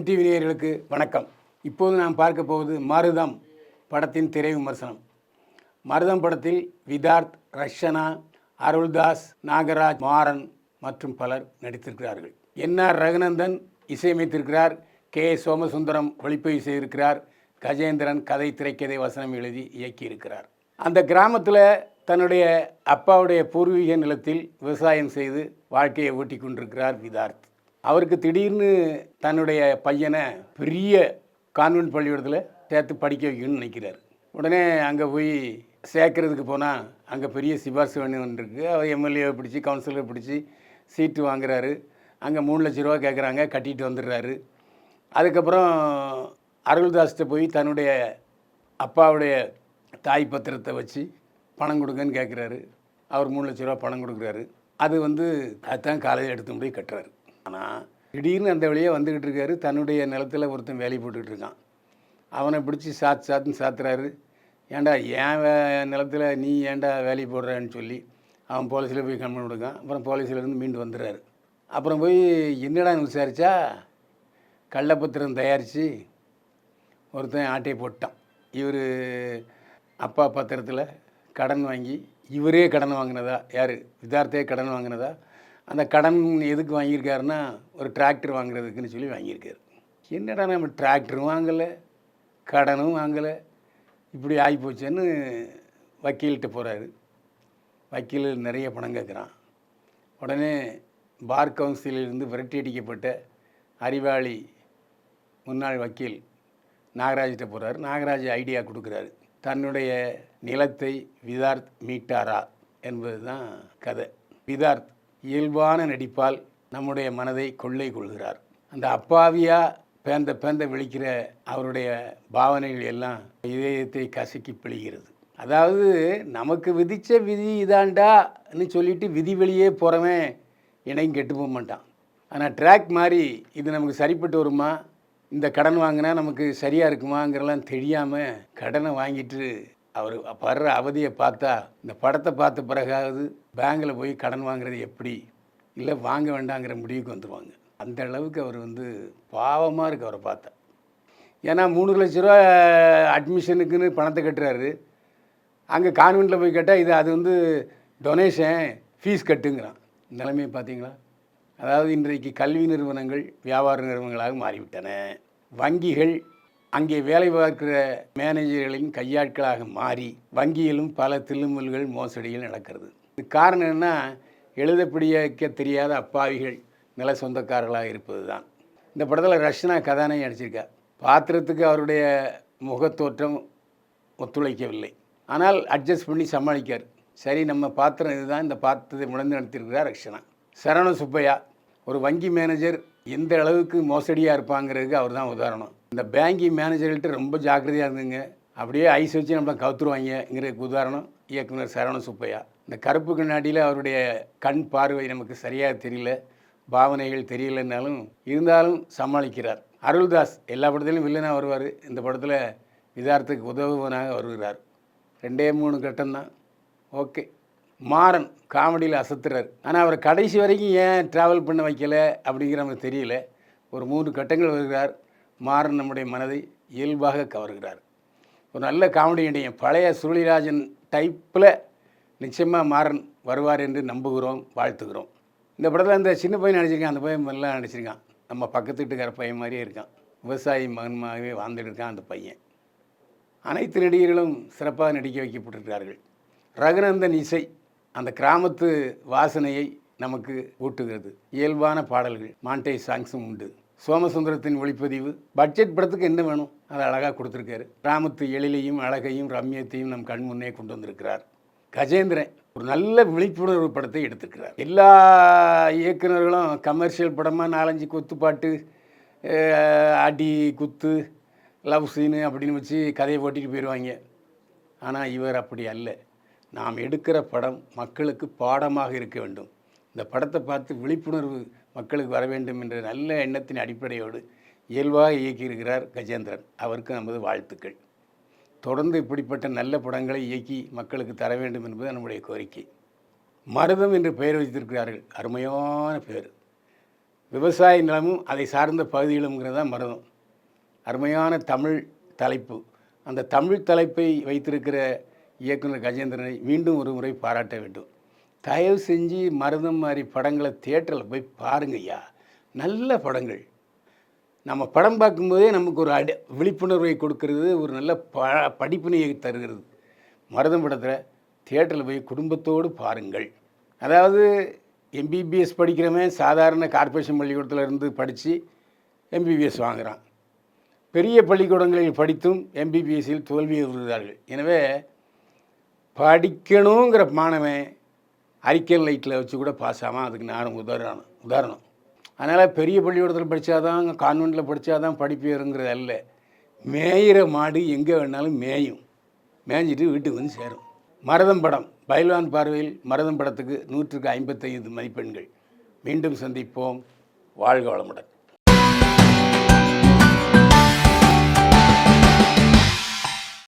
MTV நேயர்களுக்கு வணக்கம். இப்போது நாம் பார்க்க போவது மருதம் படத்தின் திரை விமர்சனம். மருதம் படத்தில் விதார்த், ரக்ஷனா, அருள்தாஸ், நாகராஜ், மாறன் மற்றும் பலர் நடித்திருக்கிறார்கள். என்ஆர் ரகுநந்தன் இசையமைத்திருக்கிறார். கே சோமசுந்தரம் ஒளிப்பதிவு செய்திருக்கிறார். கஜேந்திரன் கதை, திரைக்கதை, வசனம் எழுதி இயக்கியிருக்கிறார். அந்த கிராமத்தில் தன்னுடைய அப்பாவுடைய பூர்வீக நிலத்தில் விவசாயம் செய்து வாழ்க்கையை ஓட்டி கொண்டிருக்கிறார் விதார்த். அவருக்கு திடீர்னு தன்னுடைய பையனை பெரிய கான்வென்ட் பள்ளிக்கூடத்தில் சேர்த்து படிக்க வைக்கணும்னு நினைக்கிறார். உடனே அங்கே போய் சேர்க்கறதுக்கு போனால் அங்கே பெரிய சிபாரிசு வேணும் இருக்குது. அவர் எம்எல்ஏவை பிடிச்சி, கவுன்சிலரை பிடிச்சி சீட்டு வாங்குறாரு. அங்கே 3 லட்ச ரூபா கேட்குறாங்க, கட்டிட்டு வந்துடுறாரு. அதுக்கப்புறம் அருள்தாஸ்கிட்ட போய் தன்னுடைய அப்பாவுடைய தாய் பத்திரத்தை வச்சு பணம் கொடுங்கன்னு கேட்குறாரு. அவர் 3 லட்ச ரூபா பணம் கொடுக்குறாரு. அதுதான் காலேஜ் எடுத்து போய் கட்டுறாரு. ஆனால் திடீர்னு அந்த வழியே வந்துக்கிட்டு இருக்காரு. தன்னுடைய நிலத்தில் ஒருத்தன் வேலை போட்டுக்கிட்டு இருக்கான். அவனை பிடிச்சி சாத்துன்னு சாத்துறாரு. ஏன்டா என் நிலத்தில் நீ ஏன்டா வேலை போடுறான்னு சொல்லி அவன் போலீஸில் போய் கம்ப்ளைண்ட் கொடுக்கான். அப்புறம் போலீஸ்லேருந்து மீண்டு வந்துடுறாரு. அப்புறம் போய் என்னடான்னு விசாரித்தா கள்ளப்பத்திரம் தயாரித்து ஒருத்தன் ஆட்டையை போட்டான். இவர் அப்பா பத்திரத்தில் கடன் வாங்கி இவரே கடன் வாங்கினதா, யார் விதார்த்தே கடன் வாங்கினதா. அந்த கடன் எதுக்கு வாங்கியிருக்காருன்னா ஒரு டிராக்டர் வாங்குறதுக்குன்னு சொல்லி வாங்கியிருக்காரு. என்னடா நம்ம டிராக்டரும் வாங்கலை, கடனும் வாங்கலை, இப்படி ஆகிப்போச்சேன்னு வக்கீல்கிட்ட போகிறாரு. வக்கீல் நிறைய பணம் கேட்குறான். உடனே பார் கவுன்சிலிருந்து விரட்டி அடிக்கப்பட்ட அறிவாளி முன்னாள் வக்கீல் நாகராஜ்கிட்ட போகிறாரு. நாகராஜ் ஐடியா கொடுக்குறாரு. தன்னுடைய நிலத்தை விதார்த் மீட்டாரா என்பது தான் கதை. விதார்த் இயல்பான நடிப்பால் நம்முடைய மனதை கொள்ளை கொள்கிறார். அந்த அப்பாவியாக பேந்த விழிக்கிற அவருடைய பாவனைகள் எல்லாம் இதயத்தை கசக்கி பிழிகிறது. அதாவது நமக்கு விதித்த விதி இதாண்டான்னு சொல்லிட்டு விதி வெளியே போகிறவன் இணையும் கெட்டு போக மாட்டான். ஆனால் ட்ராக் மாதிரி இது நமக்கு சரிப்பட்டு வருமா, இந்த கடன் வாங்கினா நமக்கு சரியாக இருக்குமாங்கிறலாம் தெரியாமல் கடனை வாங்கிட்டு அவர் படுற அவதியை பார்த்தா, இந்த படத்தை பார்த்த பிறகாவது பேங்கில் போய் கடன் வாங்குறது எப்படி, இல்லை வாங்க வேண்டாங்கிற முடிவுக்கு வந்துடுவாங்க. அந்த அளவுக்கு அவர் பாவமாக இருக்குது அவரை பார்த்தா. ஏன்னா 3 லட்ச ரூபா அட்மிஷனுக்குன்னு பணத்தை கட்டுறாரு. அங்கே கான்வெண்ட்டில் போய் கேட்டால் அது டொனேஷன், ஃபீஸ் கட்டுங்கிறான். நிலைமையை பார்த்தீங்களா? அதாவது இன்றைக்கு கல்வி நிறுவனங்கள் வியாபார நிறுவனங்களாக மாறிவிட்டன. வங்கிகள் அங்கே வேலை பார்க்கிற மேனேஜர்களின் கையாட்களாக மாறி வங்கியிலும் பல தில்லுமுல்கள், மோசடிகள் நடக்கிறது. இது காரணம் என்ன? எழுத பிடிக்க தெரியாத அப்பாவிகள் நில சொந்தக்காரர்களாக இருப்பது தான். இந்த படத்தில் ரக்ஷனா கதாநாயகி நடிச்சிருக்கா. பாத்திரத்துக்கு அவருடைய முகத்தோற்றம் ஒத்துழைக்கவில்லை. ஆனால் அட்ஜஸ்ட் பண்ணி சமாளிக்கார். சரி, நம்ம பாத்திரம் இதுதான், இந்த பாத்திரத்தை முடந்து நடத்தியிருக்கிறார் ரக்ஷனா. சரவண சுப்பையா ஒரு வங்கி மேனேஜர் எந்த அளவுக்கு மோசடியாக இருப்பாங்கிறதுக்கு அவர் தான் உதாரணம். இந்த பேங்கிங் மேனேஜர்கள்ட்ட ரொம்ப ஜாக்கிரதையாக இருந்துங்க, அப்படியே ஐஸ் வச்சு நம்மளை கவுத்துருவாங்கிறதுக்கு உதாரணம் இயக்குனர் சரவண சுப்பையா. இந்த கருப்பு கண்ணாடியில் அவருடைய கண் பார்வை நமக்கு சரியாக தெரியல, பாவனைகள் தெரியலைன்னாலும் இருந்தாலும் சமாளிக்கிறார். அருள்தாஸ் எல்லா படத்துலையும் வில்லனாக வருவார். இந்த படத்தில் விதார்த்துக்கு உதவுவனாக வருகிறார். 2-3 கட்டம்தான், ஓகே. மாறன் காமெடியில் அசத்துறார். ஆனால் அவர் கடைசி வரைக்கும் ஏன் ட்ராவல் பண்ண வைக்கலை அப்படிங்கிற நமக்கு தெரியல. ஒரு 3 கட்டங்கள் வருகிறார். மாறன் நம்முடைய மனதை இயல்பாக கவர்கிறார். ஒரு நல்ல காமெடி நடிகன், பழைய சுருளிராஜன் டைப்பில் நிச்சயமாக மாறன் வருவார் என்று நம்புகிறோம், வாழ்த்துக்கிறோம். இந்த படத்தில் அந்த சின்ன பையன் நடிச்சிருக்கான். அந்த பையன் எல்லாம் நடிச்சிருக்கான். நம்ம பக்கத்து வீட்டுக்கார பையன் மாதிரியே இருக்கான். விவசாயி மகன்மாகவே வாழ்ந்துட்டு இருக்கான் அந்த பையன். அனைத்து நடிகர்களும் சிறப்பாக நடிக்க வைக்கப்பட்டிருக்கிறார்கள். ரகுநந்தன் இசை அந்த கிராமத்து வாசனையை நமக்கு ஊட்டுகிறது. இயல்பான பாடல்கள், மாண்டேஜ் சாங்ஸும் உண்டு. சோமசுந்தரத்தின் ஒளிப்பதிவு. பட்ஜெட் படத்துக்கு என்ன வேணும் அதை அழகாக கொடுத்துருக்காரு. கிராமத்து எழிலையும் அழகையும் ரம்யத்தையும் நம் கண் முன்னே கொண்டு வந்திருக்கிறார். கஜேந்திரன் ஒரு நல்ல விழிப்புணர்வு படத்தை எடுத்திருக்கிறார். எல்லா இயக்குநர்களும் கமர்ஷியல் படமாக 4-5 குத்துப்பாட்டு, அடி குத்து, லவ் சீனு அப்படின்னு வச்சு கதையை ஓட்டிட்டு போயிடுவாங்க. ஆனால் இவர் அப்படி அல்ல. நாம் எடுக்கிற படம் மக்களுக்கு பாடமாக இருக்க வேண்டும். இந்த படத்தை பார்த்து விழிப்புணர்வு மக்களுக்கு வர வேண்டும் என்ற நல்ல எண்ணத்தின் அடிப்படையோடு இயல்பாக இயக்கியிருக்கிறார் கஜேந்திரன். அவருக்கு நமது வாழ்த்துக்கள். தொடர்ந்து இப்படிப்பட்ட நல்ல படங்களை இயக்கி மக்களுக்கு தர வேண்டும் என்பது நம்முடைய கோரிக்கை. மருதம் என்று பெயர் வைத்திருக்கிறார்கள். அருமையான பேர். விவசாய நிலமும் அதை சார்ந்த பகுதிகளுங்கிறது தான் மருதம். அருமையான தமிழ் தலைப்பு. அந்த தமிழ் தலைப்பை வைத்திருக்கிற இயக்குனர் கஜேந்திரனை மீண்டும் ஒரு முறை பாராட்ட வேண்டும். தயவு செஞ்சு மருதம் மாதிரி படங்களை தியேட்டரில் போய் பாருங்கய்யா. நல்ல படங்கள். நம்ம படம் பார்க்கும்போதே நமக்கு ஒரு விழிப்புணர்வை கொடுக்கறது, ஒரு நல்ல படிப்பினையை தருகிறது. மருதம் படத்தில் தியேட்டரில் போய் குடும்பத்தோடு பாருங்கள். அதாவது எம்பிபிஎஸ் படிக்கிறவன் சாதாரண கார்ப்பரேஷன் பள்ளிக்கூடத்தில் இருந்து படித்து எம்பிபிஎஸ் வாங்குகிறான். பெரிய பள்ளிக்கூடங்களில் படித்தும் எம்பிபிஎஸ்சில் தோல்வியை வருகிறார்கள். எனவே படிக்கணுங்கிற மாணவன் அரிக்கன் லைட்டில் வச்சு கூட பாஸ் ஆகாமல், அதுக்கு நானும் உதாரணம். அதனால் பெரிய பள்ளிக்கூடத்தில் படித்தாதான், கான்வெண்ட்டில் படித்தாதான் படிப்பு ஏறுங்கிறது அல்ல. மேயிற மாடு எங்கே வேணாலும் மேயும், மேய்ஞ்சிட்டு வீட்டுக்கு வந்து சேரும். மருதம் படம் பைல்வான் பார்வையில் மருதம் படத்துக்கு 100க்கு 55 மதிப்பெண்கள். மீண்டும் சந்திப்போம். வாழ்க வளமுடன்.